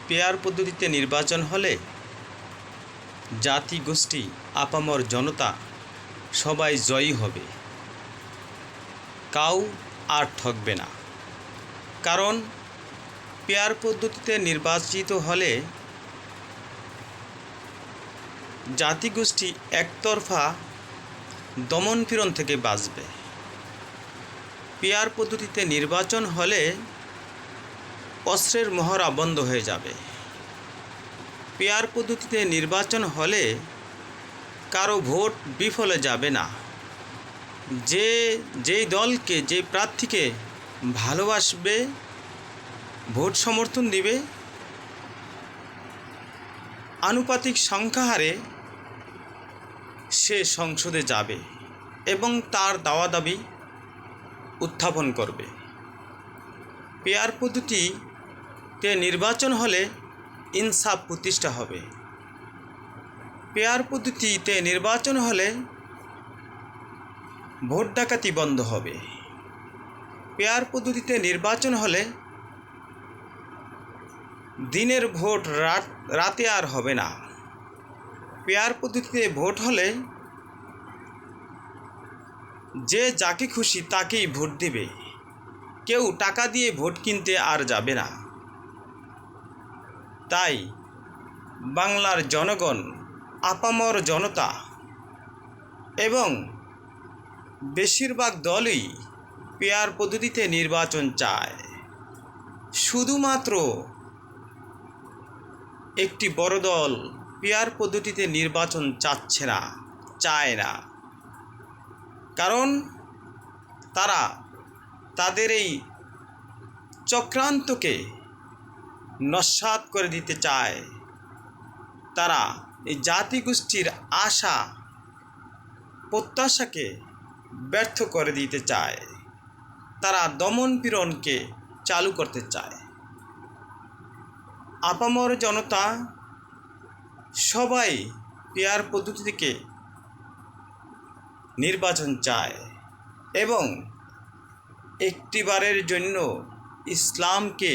Pair পদ্ধতিতে নির্বাচন হলে জাতি গোষ্ঠী আপামর জনতা সবাই জয়ী হবে, কাউ আর ঠকবে না। কারণ পেয়ার পদ্ধতিতে নির্বাচিত হলে জাতিগোষ্ঠী একতরফা দমনপীড়ন থেকে বাঁচবে। পেয়ার পদ্ধতিতে নির্বাচন হলে অস্ত্রের মহড়া বন্ধ হয়ে যাবে। পেয়ার পদ্ধতিতে নির্বাচন হলে কারো ভোট বিফলে যাবে না। যেই দলকে, যে প্রার্থীকে ভালোবাসবে, ভোট সমর্থন দিবে, আনুপাতিক সংখ্যা হারে সে সংসদে যাবে এবং তার দাওয়া দাবি উত্থাপন করবে। পেয়ার পদ্ধতিতে নির্বাচন হলে ইনসাফ প্রতিষ্ঠা হবে। পেয়ার পদ্ধতিতে নির্বাচন হলে ভোট ডাকাতি বন্ধ হবে। পেয়ার পদ্ধতিতে নির্বাচন হলে দিনের ভোট রাতে আর হবে না। পেয়ার পদ্ধতিতে ভোট হলে যে যাকে খুশি তাকেই ভোট দিবে, কেউ টাকা দিয়ে ভোট কিনতে আর যাবে না। তাই বাংলার জনগণ, আপামর জনতা এবং বেশিরভাগ দলই পেয়ার পদ্ধতিতে নির্বাচন চায়। শুধুমাত্র একটি বড় দল পেয়ার পদ্ধতিতে নির্বাচন চায় না। কারণ তারা তাদের এই চক্রান্তকে নস্যাৎ করে দিতে চায়। তারা এই জাতিগোষ্ঠীর আশা প্রত্যাশাকে ব্যর্থ করে দিতে চায়। তারা দমনপীড়নকে চালু করতে চায়। আপামর জনতা সবাই পেয়ার পদ্ধতি থেকে নির্বাচন চায় এবং একটিবারের জন্য ইসলামকে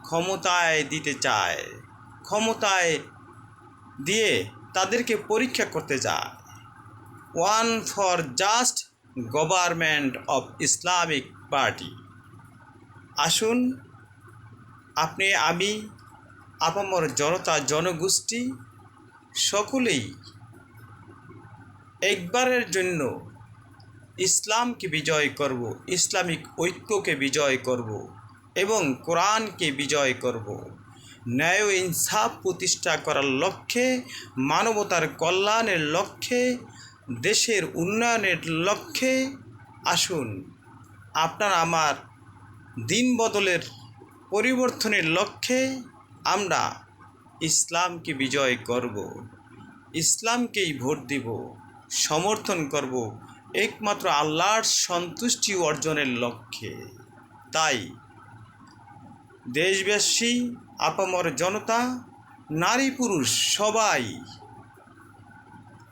ক্ষমতায় দিতে চায়। ক্ষমতায় দিয়ে তাদেরকে পরীক্ষা করতে চায়। One for just government of Islamic party. আসুন আপনি, আমি, আপামর জনতা, জনগোষ্ঠী সকলেই একবারের জন্য ইসলামকে বিজয় করব, ইসলামিক ঐক্যকে বিজয় করব এবং কোরআনকে বিজয় করব। ন্যায় ও ইনসাফ প্রতিষ্ঠা করার লক্ষ্যে, মানবতার কল্যাণের লক্ষ্যে, দেশের উন্নয়নের লক্ষ্যে আসুন আপনার আমার দিন বদলের পরিবর্তনের লক্ষ্যে আমরা ইসলামকে বিজয় করব, ইসলামকেই ভোট দিব, সমর্থন করব একমাত্র আল্লাহর সন্তুষ্টি অর্জনের লক্ষ্যে। তাই দেশবাসী, আপামর জনতা, নারী পুরুষ সবাই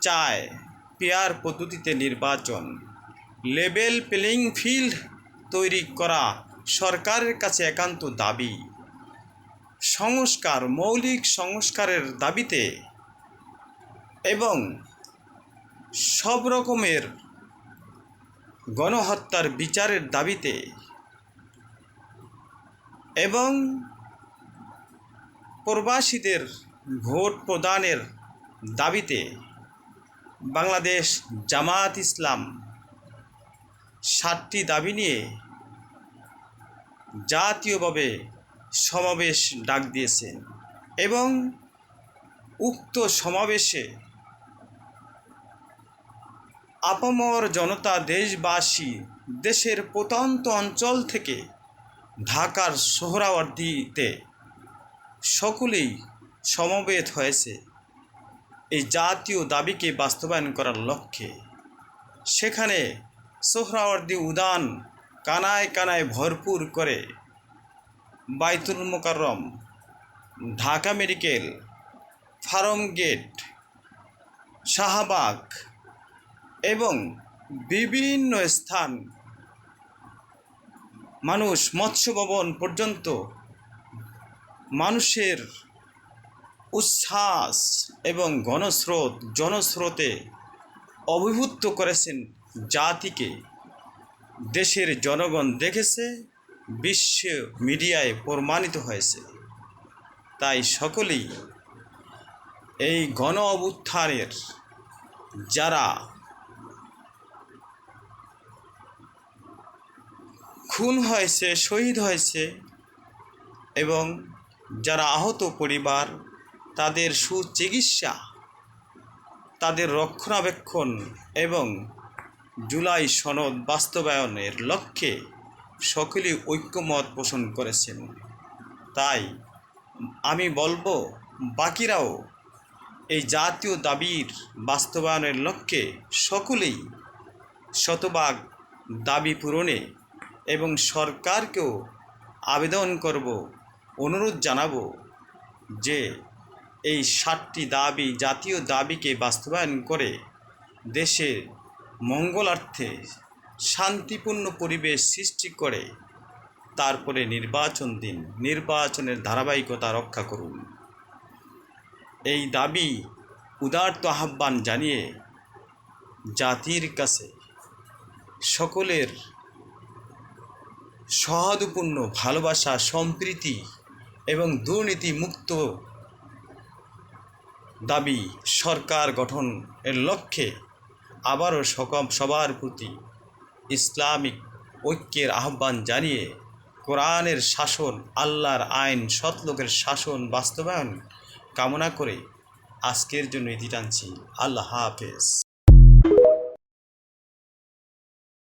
চায় পেয়ার পদ্ধতিতে নির্বাচন। লেভেল প্লেইং ফিল্ড তৈরি করা সরকারের কাছে একান্ত দাবি। সংস্কার, মৌলিক সংস্কারের দাবিতে এবং সব রকমের গণহত্যার বিচারের দাবিতে এবং প্রবাসীদের ভোট প্রদানের দাবিতে বাংলাদেশ জামায়াত ইসলাম 7টি দাবি নিয়ে জাতীয়ভাবে সমাবেশ ডাক দিয়েছেন এবং উক্ত সমাবেশে আপামর জনতা, দেশবাসী, দেশের প্রত্যন্ত অঞ্চল থেকে ঢাকার সোহরাওয়ার্দীতে সকলেই সমবেত হয়েছে এই জাতীয় দাবিকে বাস্তবায়ন করার লক্ষ্যে। সেখানে সোহরাওয়ার্দী উদ্যান কানায় কানায় ভরপুর করে Baitul Mukarram, Dhaka Medical, Farmgate, Shahbag এবং বিভিন্ন স্থান, মানুষ মৎস্য ভবন পর্যন্ত মানুষের উচ্ছ্বাস এবং জনস্রোতে অভিভূত করেছেন জাতিকে। দেশের জনগণ দেখেছে, বিশ্ব মিডিয়ায় প্রমাণিত হয়েছে। তাই সকলেই এই গণ অভ্যুত্থানের যারা খুন হয়েছে, শহীদ হয়েছে এবং যারা আহত পরিবার, তাদের সুচিকিৎসা, তাদের রক্ষণাবেক্ষণ এবং জুলাই সনদ বাস্তবায়নের লক্ষ্যে সকলেই ঐক্যমত পোষণ করেছেন। তাই আমি বলবো, বাকিরাও এই জাতীয় দাবির বাস্তবায়নের লক্ষ্যে সকলেই শতভাগ দাবি পূরণে এবং সরকারকেও আবেদন করব, অনুরোধ জানাবো যে এই 7টি দাবি, জাতীয় দাবিকে বাস্তবায়ন করে দেশের মঙ্গলার্থে শান্তিপূর্ণ পরিবেশ সৃষ্টি করে তারপরে নির্বাচন দিন, নির্বাচনের ধারাবাহিকতা রক্ষা করুন। এই দাবি উদারত আহ্বান জানিয়ে জাতির কাছে সকলের সৌহার্দ্যপূর্ণ ভালোবাসা, সম্প্রীতি এবং দুর্নীতি মুক্ত দাবি সরকার গঠনের লক্ষ্যে আবারও সবার প্রতি ইসলামিক ঐক্যের আহ্বান জানিয়ে কোরআনের শাসন, আল্লাহর আইন, সৎলোকের শাসন বাস্তবায়ন কামনা করে আজকের জন্য ইতি টানছি। আল্লাহ হাফেজ।